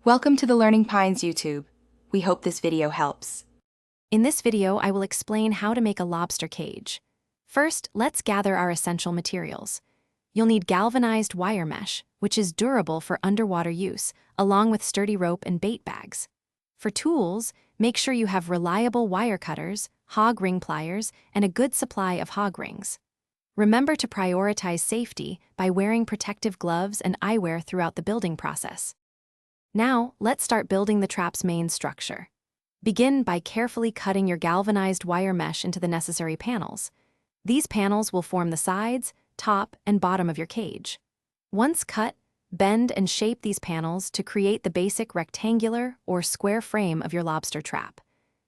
Welcome to the Learning Pines YouTube. We hope this video helps. In this video, I will explain how to make a lobster cage. First, let's gather our essential materials. You'll need galvanized wire mesh, which is durable for underwater use, along with sturdy rope and bait bags. For tools, make sure you have reliable wire cutters, hog ring pliers, and a good supply of hog rings. Remember to prioritize safety by wearing protective gloves and eyewear throughout the building process. Now, let's start building the trap's main structure. Begin by carefully cutting your galvanized wire mesh into the necessary panels. These panels will form the sides, top, and bottom of your cage. Once cut, bend and shape these panels to create the basic rectangular or square frame of your lobster trap.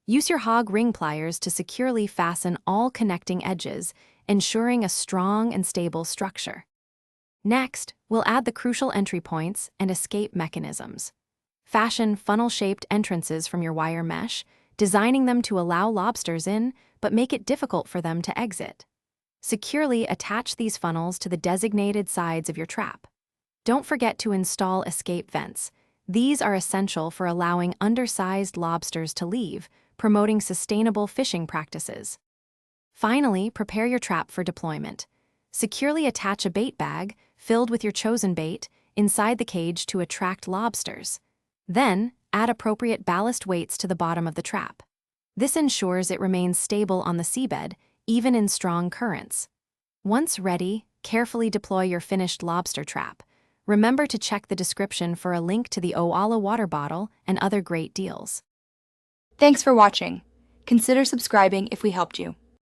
Use your hog ring pliers to securely fasten all connecting edges, ensuring a strong and stable structure. Next, we'll add the crucial entry points and escape mechanisms. Fashion funnel-shaped entrances from your wire mesh, designing them to allow lobsters in, but make it difficult for them to exit. Securely attach these funnels to the designated sides of your trap. Don't forget to install escape vents. These are essential for allowing undersized lobsters to leave, promoting sustainable fishing practices. Finally, prepare your trap for deployment. Securely attach a bait bag, filled with your chosen bait, inside the cage to attract lobsters. Then, add appropriate ballast weights to the bottom of the trap. This ensures it remains stable on the seabed, even in strong currents. Once ready, carefully deploy your finished lobster trap. Remember to check the description for a link to the Oala water bottle and other great deals. Thanks for watching. Consider subscribing if we helped you.